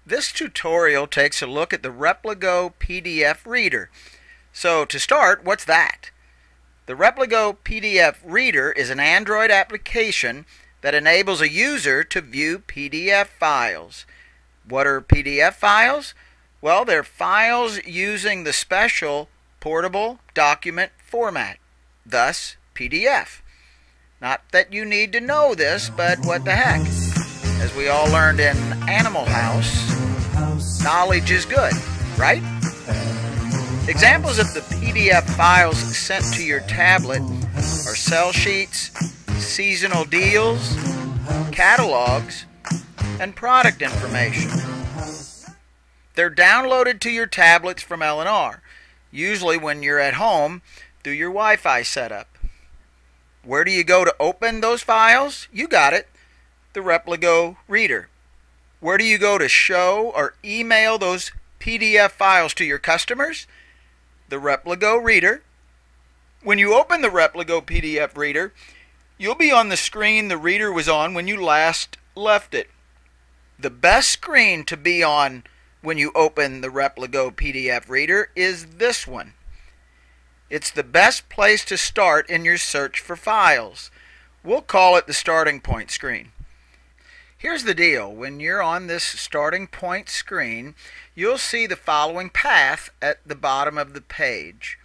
This tutorial takes a look at the repligo PDF reader. So to start, what's that? The repligo PDF reader is an Android application that enables a user to view PDF files. What are PDF files? Well, they're files using the special portable document format, thus PDF. Not that you need to know this, but what the heck? As we all learned in Animal House, knowledge is good, right? Examples of the PDF files sent to your tablet are sell sheets, seasonal deals, catalogs, and product information. They're downloaded to your tablets from L&R, usually when you're at home through your Wi-Fi setup. Where do you go to open those files? You got it, the repligo reader. Where do you go to show or email those PDF files to your customers? The repligo reader. When you open the repligo PDF reader, you'll be on the screen the reader was on when you last left it. The best screen to be on when you open the repligo PDF reader is this one. It's the best place to start in your search for files. We'll call it the starting point screen. Here's the deal. When you're on this starting point screen, you'll see the following path at the bottom of the page,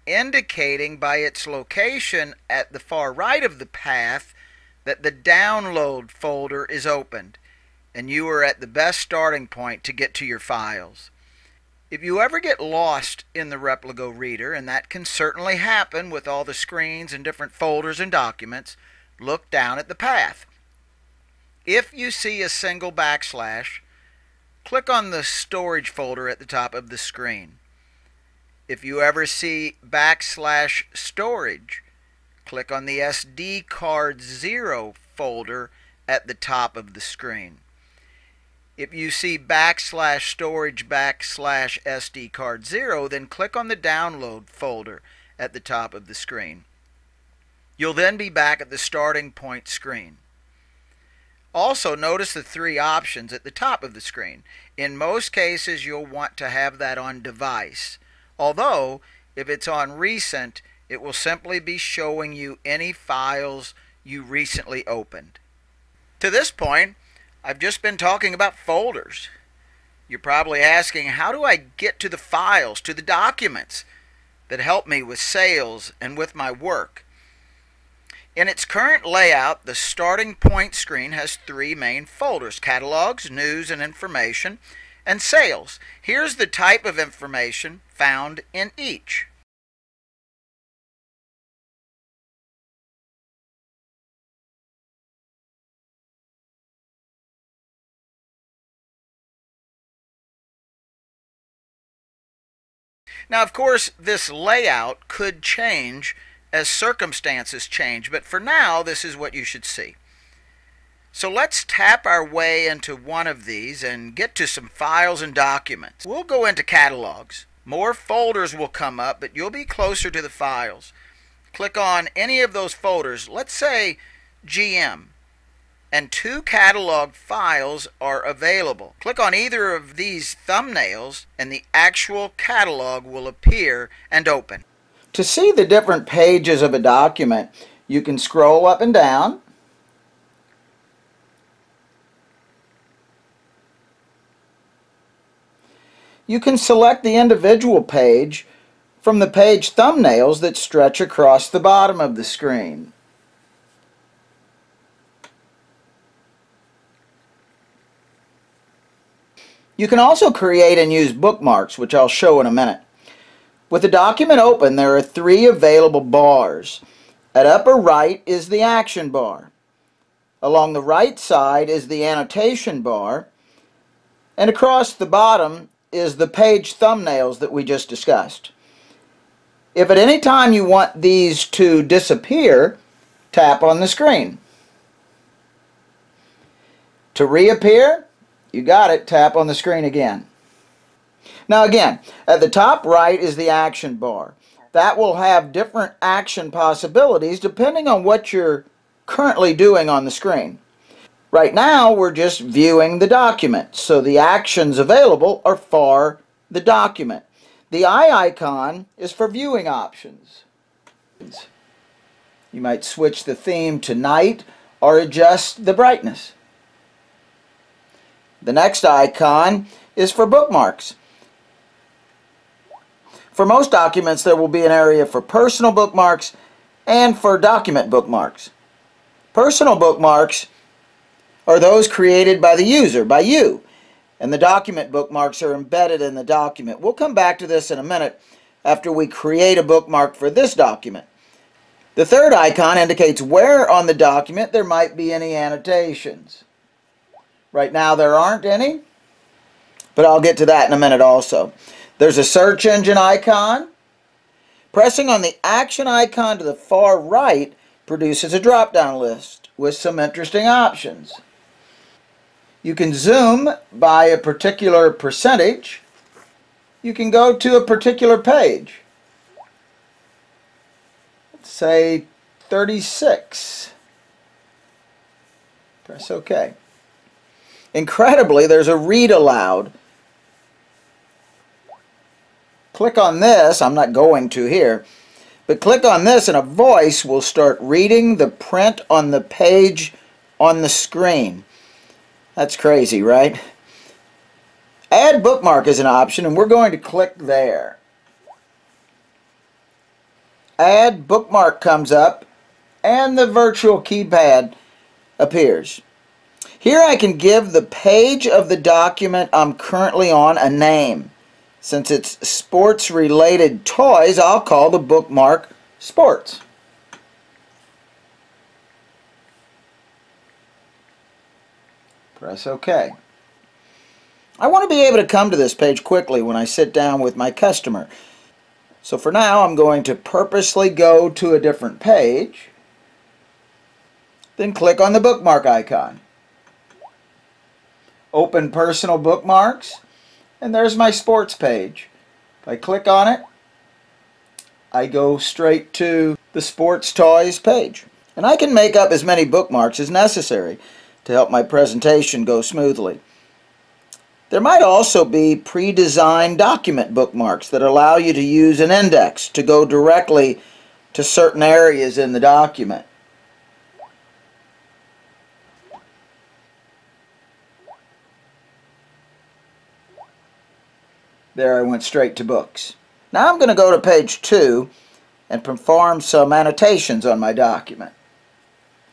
indicating by its location at the far right of the path that the download folder is opened, and you are at the best starting point to get to your files. If you ever get lost in the repligo reader, and that can certainly happen with all the screens and different folders and documents, look down at the path. If you see a single backslash, click on the storage folder at the top of the screen. If you ever see backslash storage, click on the SD card 0 folder at the top of the screen. If you see backslash storage backslash SD card 0, then click on the download folder at the top of the screen. You'll then be back at the starting point screen. Also, notice the three options at the top of the screen. In most cases, you'll want to have that on device. Although, if it's on recent, it will simply be showing you any files you recently opened. To this point, I've just been talking about folders. You're probably asking, how do I get to the files, to the documents that help me with sales and with my work? In its current layout, the starting point screen has three main folders: catalogs, news and information, and sales. Here's the type of information found in each. Now, of course, this layout could change as circumstances change, but for now, this is what you should see. So let's tap our way into one of these and get to some files and documents. We'll go into catalogs. More folders will come up, but you'll be closer to the files. Click on any of those folders, let's say GM, and two catalog files are available. Click on either of these thumbnails and the actual catalog will appear and open. To see the different pages of a document, you can scroll up and down. You can select the individual page from the page thumbnails that stretch across the bottom of the screen. You can also create and use bookmarks, which I'll show in a minute. With the document open, there are three available bars. At upper right is the action bar. Along the right side is the annotation bar. And across the bottom is the page thumbnails that we just discussed. If at any time you want these to disappear, tap on the screen. To reappear, you got it, tap on the screen again. Now again, at the top right is the action bar. That will have different action possibilities depending on what you're currently doing on the screen. Right now, we're just viewing the document, so the actions available are for the document. The eye icon is for viewing options. You might switch the theme to night or adjust the brightness. The next icon is for bookmarks. For most documents, there will be an area for personal bookmarks and for document bookmarks. Personal bookmarks are those created by the user, by you, and the document bookmarks are embedded in the document. We'll come back to this in a minute after we create a bookmark for this document. The third icon indicates where on the document there might be any annotations. Right now there aren't any, but I'll get to that in a minute also. There's a search engine icon. Pressing on the action icon to the far right produces a drop-down list with some interesting options. You can zoom by a particular percentage. You can go to a particular page. Let's say 36. Press OK. Incredibly, there's a read aloud. Click on this. I'm not going to here. But click on this and a voice will start reading the print on the page on the screen. That's crazy, right? Add bookmark is an option, and we're going to click there. Add bookmark comes up, and the virtual keypad appears. Here I can give the page of the document I'm currently on a name. Since it's sports-related toys, I'll call the bookmark Sports. Press OK. I want to be able to come to this page quickly when I sit down with my customer. So for now, I'm going to purposely go to a different page, then click on the bookmark icon. Open Personal Bookmarks, and there's my sports page. If I click on it, I go straight to the Sports Toys page. And I can make up as many bookmarks as necessary to help my presentation go smoothly. There might also be pre-designed document bookmarks that allow you to use an index to go directly to certain areas in the document. There I went straight to books. Now I'm going to go to page 2 and perform some annotations on my document.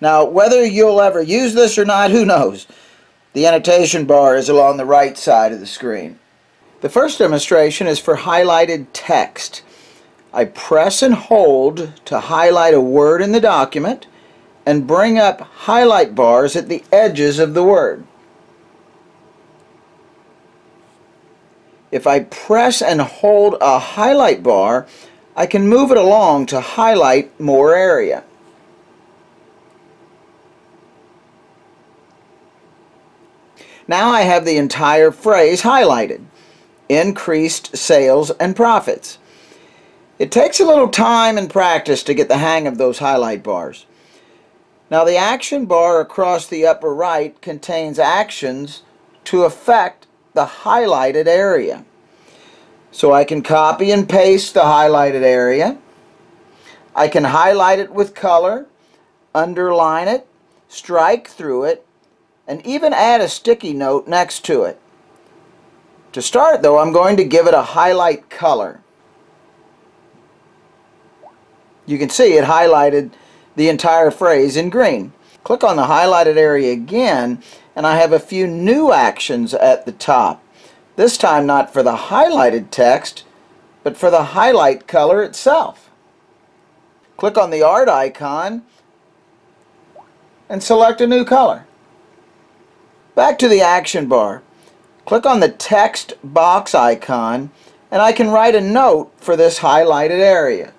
Now whether you'll ever use this or not, who knows? The annotation bar is along the right side of the screen. The first demonstration is for highlighted text. I press and hold to highlight a word in the document and bring up highlight bars at the edges of the word. If I press and hold a highlight bar, I can move it along to highlight more area. Now I have the entire phrase highlighted. Increased sales and profits. It takes a little time and practice to get the hang of those highlight bars. Now the action bar across the upper right contains actions to affect the highlighted area. So I can copy and paste the highlighted area. I can highlight it with color, underline it, strike through it, and even add a sticky note next to it. To start though, I'm going to give it a highlight color. You can see it highlighted the entire phrase in green. Click on the highlighted area again, and I have a few new actions at the top. This time not for the highlighted text, but for the highlight color itself. Click on the art icon and select a new color. Back to the action bar. Click on the text box icon and I can write a note for this highlighted area.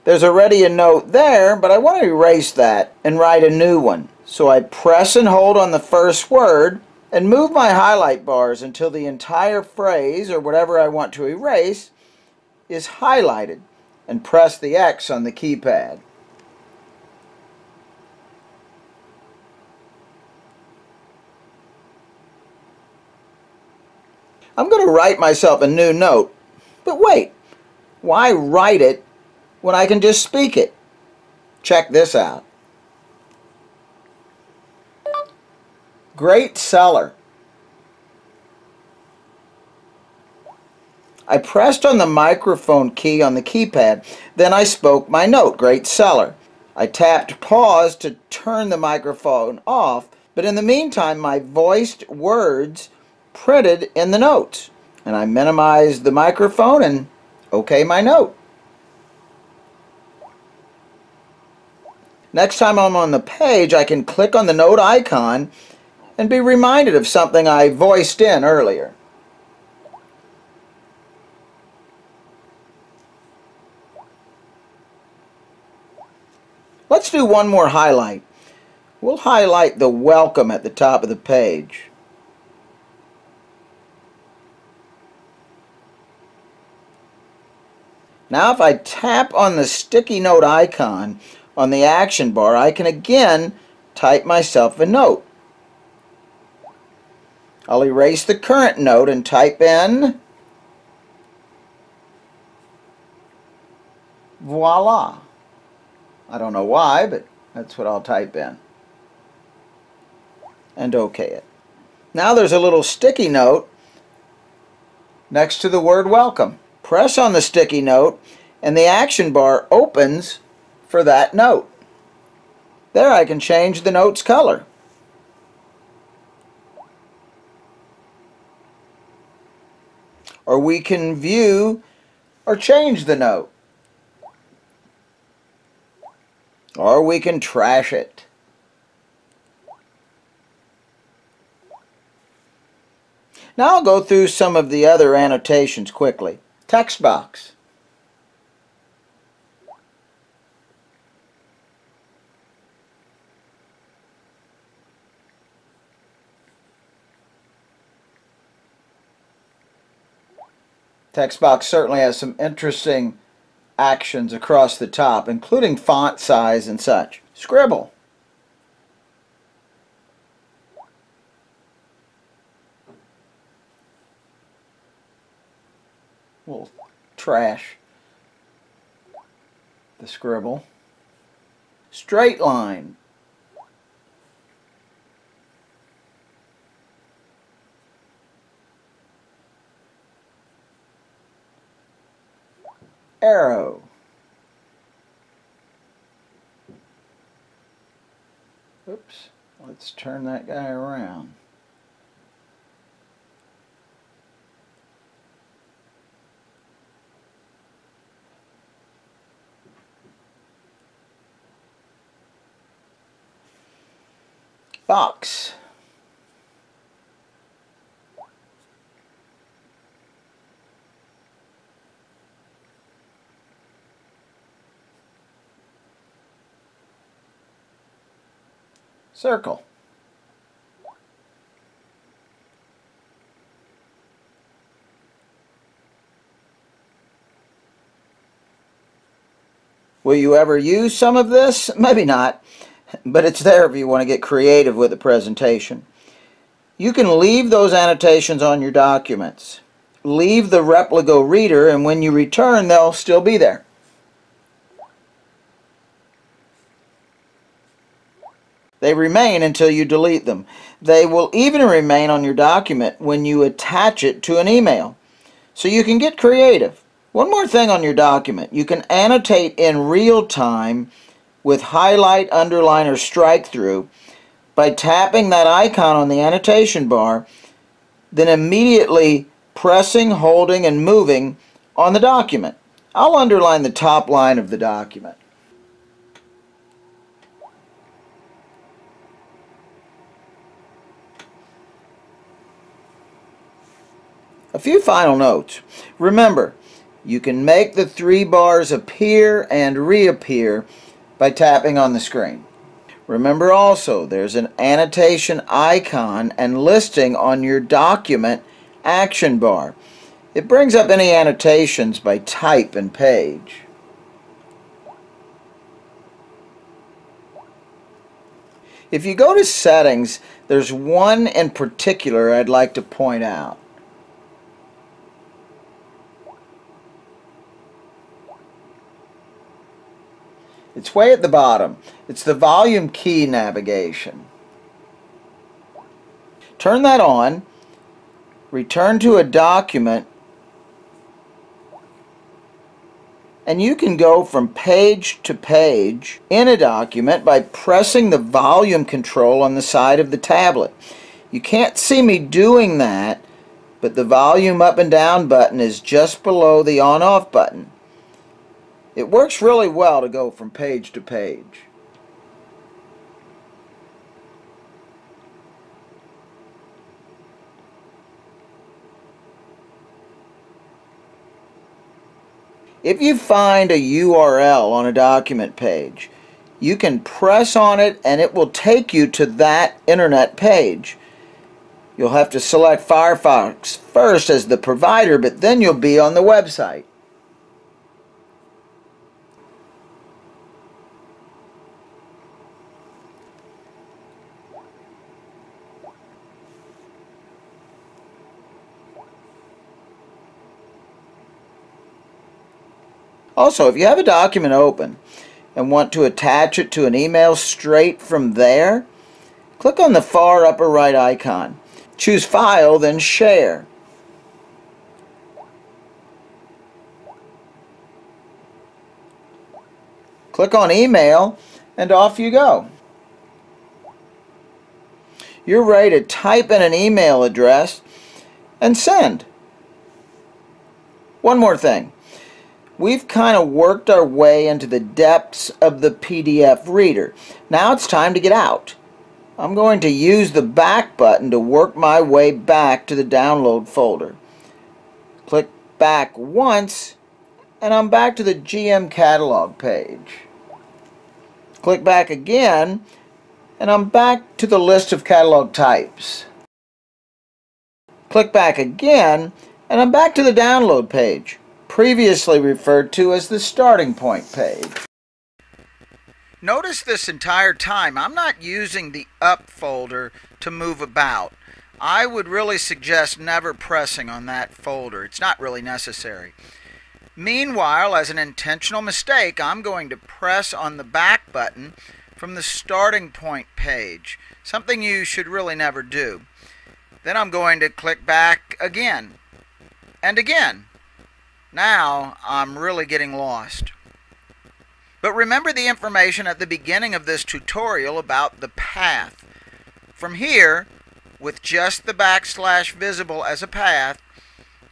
There's already a note there, but I want to erase that and write a new one. So I press and hold on the first word and move my highlight bars until the entire phrase, or whatever I want to erase, is highlighted, and press the X on the keypad. I'm going to write myself a new note. But wait, why write it when I can just speak it? Check this out. Great seller. I pressed on the microphone key on the keypad, then I spoke my note, great seller. I tapped pause to turn the microphone off, but in the meantime my voiced words printed in the notes. And I minimized the microphone and OK my note. Next time I'm on the page, I can click on the note icon and be reminded of something I voiced in earlier. Let's do one more highlight. We'll highlight the welcome at the top of the page. Now if I tap on the sticky note icon on the action bar, I can again type myself a note. I'll erase the current note and type in voila. I don't know why, but that's what I'll type in. And OK it. Now there's a little sticky note next to the word welcome. Press on the sticky note and the action bar opens for that note. There I can change the note's color. Or we can view or change the note. Or we can trash it. Now I'll go through some of the other annotations quickly. Text box. Text box certainly has some interesting actions across the top, including font size and such. Scribble. We'll trash the scribble. Straight line. Arrow. Oops, let's turn that guy around. Box. Circle. Will you ever use some of this? Maybe not, but it's there if you want to get creative with the presentation. You can leave those annotations on your documents. Leave the repligo reader, and when you return, they'll still be there. They remain until you delete them. They will even remain on your document when you attach it to an email. So you can get creative. One more thing on your document. You can annotate in real time with highlight, underline, or strike through by tapping that icon on the annotation bar, then immediately pressing, holding, and moving on the document. I'll underline the top line of the document. A few final notes. Remember, you can make the three bars appear and reappear by tapping on the screen. Remember also, there's an annotation icon and listing on your document action bar. It brings up any annotations by type and page. If you go to settings, there's one in particular I'd like to point out. It's way at the bottom. It's the volume key navigation. Turn that on, return to a document, and you can go from page to page in a document by pressing the volume control on the side of the tablet. You can't see me doing that, but the volume up and down button is just below the on-off button. It works really well to go from page to page. If you find a URL on a document page, you can press on it and it will take you to that internet page. You'll have to select Firefox first as the provider, but then you'll be on the website. Also, if you have a document open and want to attach it to an email straight from there, click on the far upper right icon. Choose File, then Share. Click on Email, and off you go. You're ready to type in an email address and send. One more thing. We've kind of worked our way into the depths of the PDF reader. Now it's time to get out. I'm going to use the back button to work my way back to the download folder. Click back once and I'm back to the GM catalog page. Click back again and I'm back to the list of catalog types. Click back again and I'm back to the download page, previously referred to as the starting point page. Notice this entire time I'm not using the up folder to move about. I would really suggest never pressing on that folder. It's not really necessary. Meanwhile, as an intentional mistake, I'm going to press on the back button from the starting point page, something you should really never do. Then I'm going to click back again and again. Now I'm really getting lost. But remember the information at the beginning of this tutorial about the path. From here, with just the backslash visible as a path,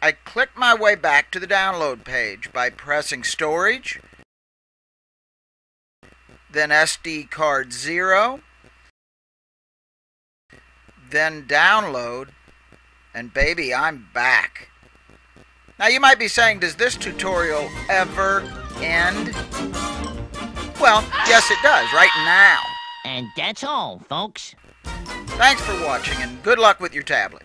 I click my way back to the download page by pressing Storage, then SD card 0, then Download, and baby, I'm back. Now you might be saying, does this tutorial ever end? Well, yes it does, right now. And that's all, folks. Thanks for watching and good luck with your tablet.